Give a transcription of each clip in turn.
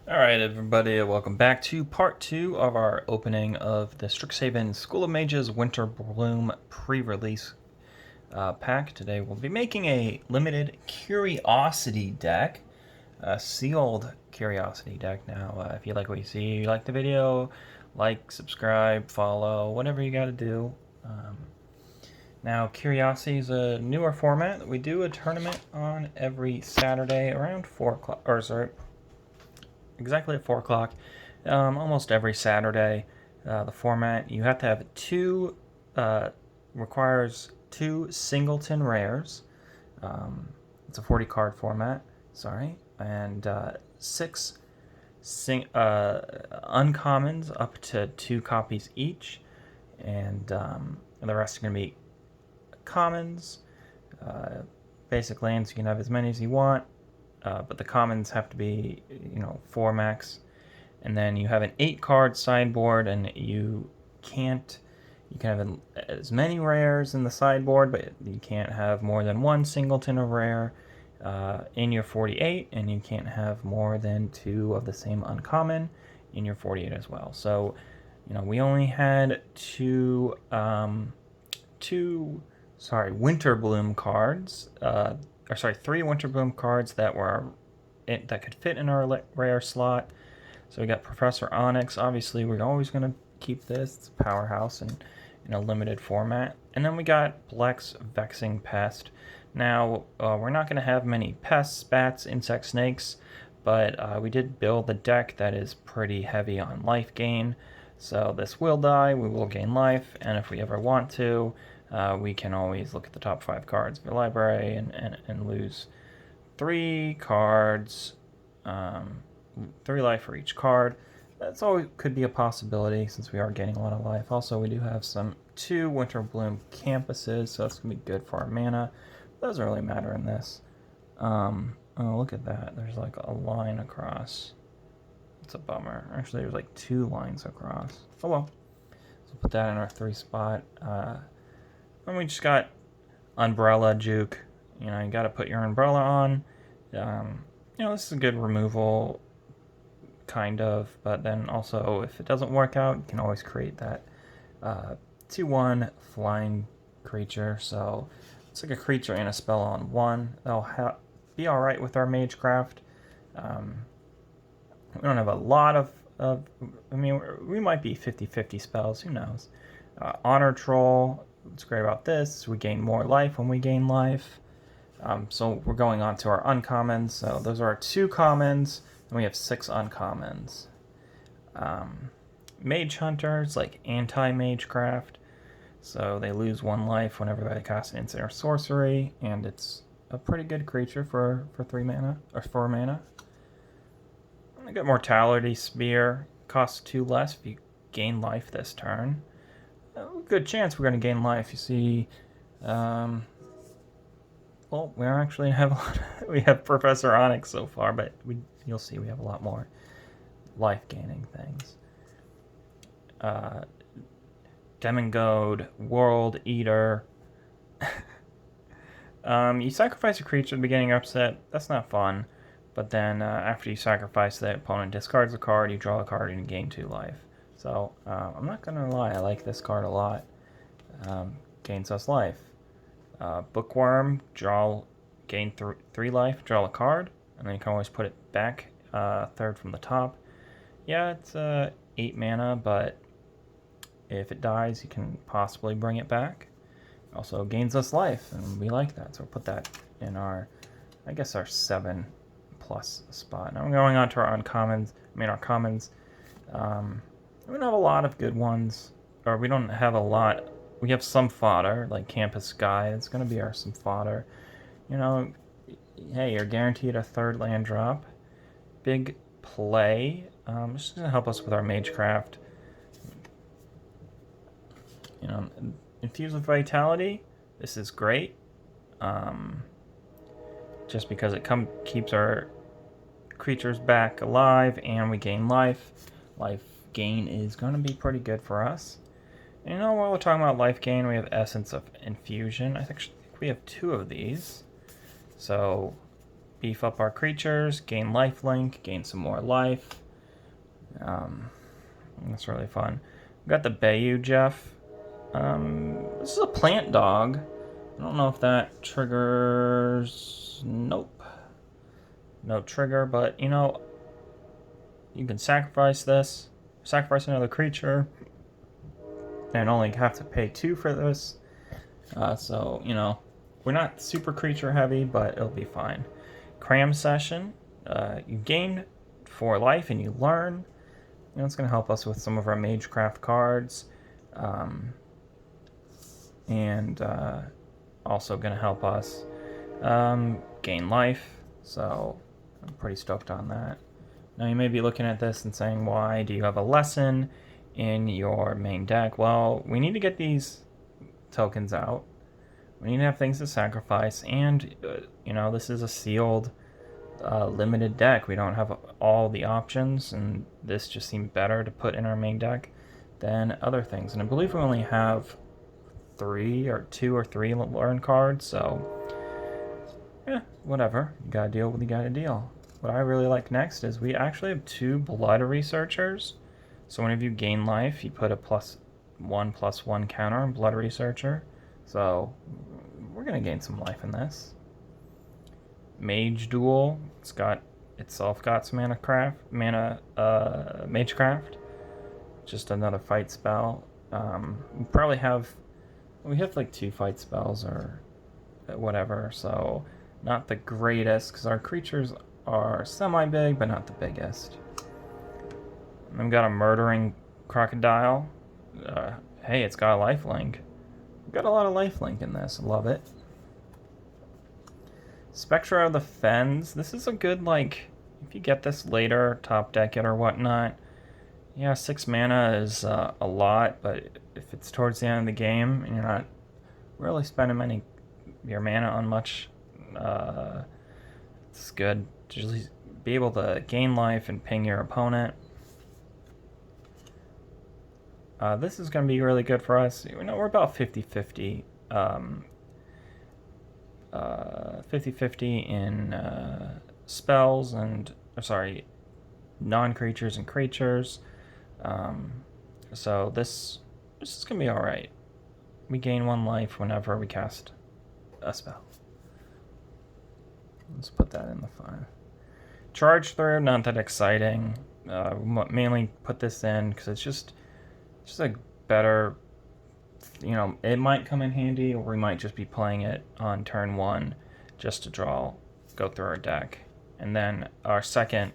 Alright everybody, welcome back to part 2 of our opening of the Strixhaven School of Mages Winterbloom pre-release pack. Today we'll be making a limited curiosity deck, a sealed curiosity deck. Now if you like what you see, you like the video, like, subscribe, follow, whatever you gotta do. Now Curiosity is a newer format. We do a tournament on every Saturday around 4 o'clock, or sorry, exactly at 4 o'clock, almost every Saturday. The format, you have to have requires two singleton rares. It's a 40 card format, sorry, and six uncommons up to 2 copies each, and the rest are going to be commons. Basic lands, you can have as many as you want. But the commons have to be, 4 max. And then you have an 8-card sideboard, and you can have as many rares in the sideboard, but you can't have more than one singleton of rare in your 48, and you can't have more than 2 of the same uncommon in your 48 as well. So, we only had two Winterbloom cards, 3 Winterbloom cards that could fit in our rare slot. So we got Professor Onyx. Obviously, we're always going to keep this. It's a powerhouse in a limited format. And then we got Blex Vexing Pest. Now, we're not going to have many pests, bats, insects, snakes, but we did build a deck that is pretty heavy on life gain. So this will die, we will gain life, and if we ever want to, we can always look at the top 5 cards of your library and lose 3 cards, 3 life for each card. That's always could be a possibility since we are gaining a lot of life. Also, we do have 2 Winterbloom campuses, so that's going to be good for our mana. It doesn't really matter in this. Oh, look at that. There's like a line across. It's a bummer. Actually, there's like 2 lines across. Oh well. So put that in our 3 spot. And we just got umbrella juke. You got to put your umbrella on. This is a good removal, kind of. But then also, if it doesn't work out, you can always create that 2/1 flying creature. So it's like a creature and a spell on 1. That'll be all right with our Magecraft. We don't have a lot of we might be 50-50 spells. Who knows? Honor Troll. What's great about this, we gain more life when we gain life. So we're going on to our uncommons. So those are our 2 commons, and we have 6 uncommons. Mage Hunters, like anti-Magecraft. So they lose 1 life whenever they cast an instant or sorcery, and it's a pretty good creature for 3 mana, or 4 mana. I got Mortality Spear, costs 2 less if you gain life this turn. Good chance we're going to gain life. You see, well, we actually have a lot we have Professor Onyx so far, but you'll see we have a lot more life gaining things. Demigode, World Eater. You sacrifice a creature at the beginning of upset. That's not fun. But then after you sacrifice, the opponent discards a card, you draw a card, and you gain 2 life. So, I'm not going to lie, I like this card a lot. Gains us life. Bookworm, gain 3 life, draw a card, and then you can always put it back, 3rd from the top. Yeah, it's 8 mana, but if it dies, you can possibly bring it back. Also gains us life, and we like that, so we'll put that in our 7+ spot. Now we're going on to our commons. We don't have a lot of good ones, or we don't have a lot. We have some fodder, like Campus Guy. It's going to be some fodder. Hey, you're guaranteed a 3rd land drop. Big play. It's just going to help us with our Magecraft. Infused with Vitality. This is great. Just because it keeps our creatures back alive, and we gain life. Life gain is going to be pretty good for us. And while we're talking about life gain, we have Essence of Infusion. I think we have 2 of these. So beef up our creatures, gain lifelink, gain some more life. That's really fun. We've got the Bayou Jeff. This is a plant dog. I don't know if that triggers... Nope. No trigger, but you know, you can sacrifice this. Sacrifice another creature. And only have to pay 2 for this. So, you know, we're not super creature heavy, but it'll be fine. Cram Session. You gain 4 life and you learn. You know, it's going to help us with some of our Magecraft cards. And also going to help us gain life. So I'm pretty stoked on that. Now you may be looking at this and saying, why do you have a lesson in your main deck? Well, we need to get these tokens out. We need to have things to sacrifice, and you know, this is a sealed, limited deck. We don't have all the options, and this just seemed better to put in our main deck than other things. And I believe we only have 2 or 3 learn cards, so yeah, whatever. You gotta deal with you gotta deal. What I really like next is we actually have 2 blood researchers. So whenever you gain life, you put a +1/+1 counter on blood researcher. So we're gonna gain some life in this. Mage Duel. It's got some Magecraft. Just another fight spell. We have like 2 fight spells or whatever. So not the greatest because our creatures are semi-big, but not the biggest. And then we've got a Murdering Crocodile. Hey, it's got a lifelink. We've got a lot of lifelink in this. Love it. Spectra of the Fens. This is a good, like, if you get this later, top deck it or whatnot. Yeah, 6 mana is a lot, but if it's towards the end of the game and you're not really spending your mana on much, it's good to just be able to gain life and ping your opponent. This is going to be really good for us. You know, we're about 50-50. 50-50 in spells and, non-creatures and creatures. So this is going to be alright. We gain 1 life whenever we cast a spell. Let's put that in the 5. Charge Through, not that exciting. Mainly put this in because it's just a better, you know, it might come in handy, or we might just be playing it on turn 1 just to go through our deck. And then our second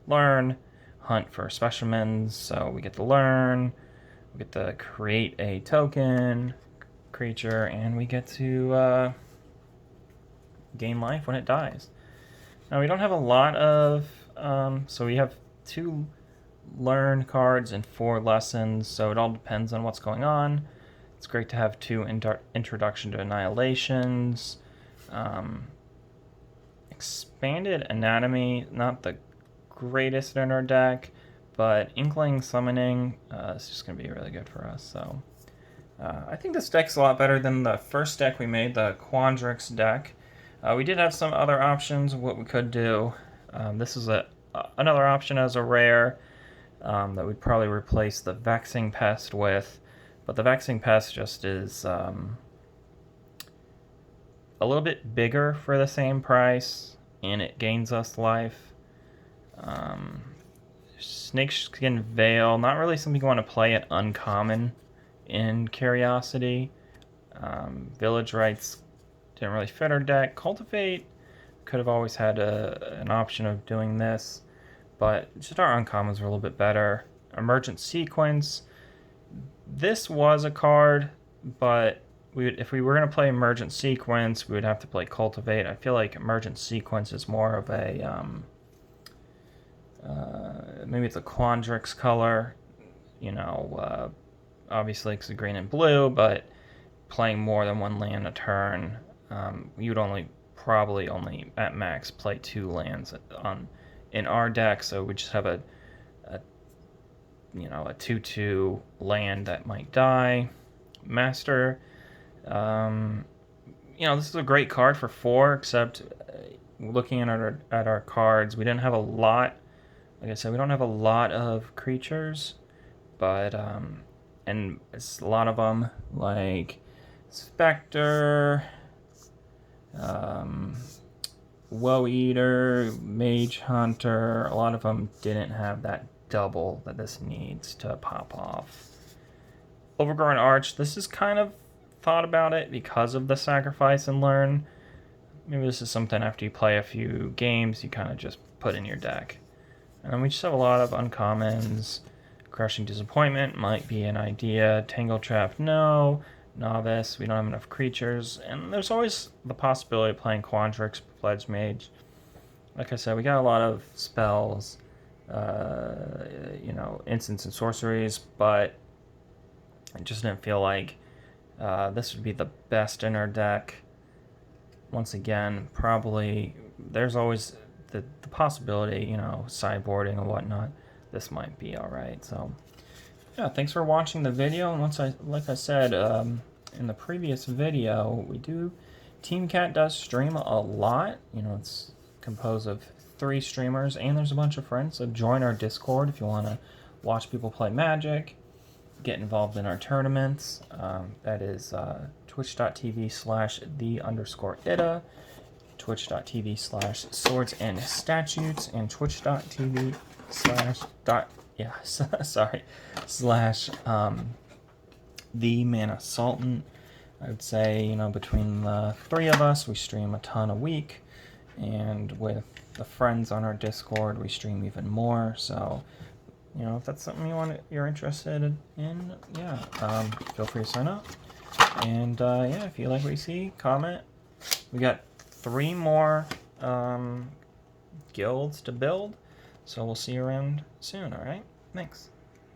learn, hunt for specimens. So we get to learn, we get to create a token creature, and we get to gain life when it dies. Now we don't have a lot of, so we have 2 learn cards and 4 lessons, so it all depends on what's going on. It's great to have 2 Introduction to Annihilations. Expanded Anatomy, not the greatest in our deck, but Inkling Summoning is just going to be really good for us. So I think this deck's a lot better than the first deck we made, the Quandrix deck. We did have some other options of what we could do. This is another option as a rare that we'd probably replace the Vexing Pest with. But the Vexing Pest just is a little bit bigger for the same price, and it gains us life. Snakeskin Veil, not really something you want to play at uncommon in Curiosity. Village Rites didn't really fit our deck. Cultivate could have always had an option of doing this, but just our uncommons were a little bit better. Emergent Sequence. This was a card, but if we were going to play Emergent Sequence, we would have to play Cultivate. I feel like Emergent Sequence is more of a, maybe it's a Quandrix color, you know, obviously it's green and blue, but playing more than 1 land a turn, you'd probably only at max play 2 lands in our deck, so we just have a 2/2 land that might die. Master, this is a great card for 4, except looking at our cards, we didn't have a lot. Like I said, we don't have a lot of creatures, but and it's a lot of them like Spectre, Woe Eater, Mage Hunter. A lot of them didn't have that double that this needs to pop off. Overgrown Arch, this is kind of thought about it because of the sacrifice and learn. Maybe this is something after you play a few games you kind of just put in your deck. And we just have a lot of uncommons. Crushing Disappointment might be an idea. Tangle Trap, no. Novice, we don't have enough creatures. And there's always the possibility of playing Quandrix, Pledge Mage. Like I said, we got a lot of spells, instants and sorceries, but I just didn't feel like this would be the best in our deck. Once again, probably there's always the possibility, sideboarding and whatnot. This might be alright. So, yeah, thanks for watching the video. And like I said in the previous video, Team Cat does stream a lot. It's composed of 3 streamers, and there's a bunch of friends. So join our Discord if you want to watch people play Magic. Get involved in our tournaments. That is twitch.tv/the_ida, twitch.tv/swords and statutes, and twitch.tv/ the Mana Sultan. I would say, between the 3 of us, we stream a ton a week, and with the friends on our Discord, we stream even more. So, if that's something you're interested in, yeah, feel free to sign up. And yeah, if you like what you see, comment. We got 3 more guilds to build, so we'll see you around soon. All right, thanks.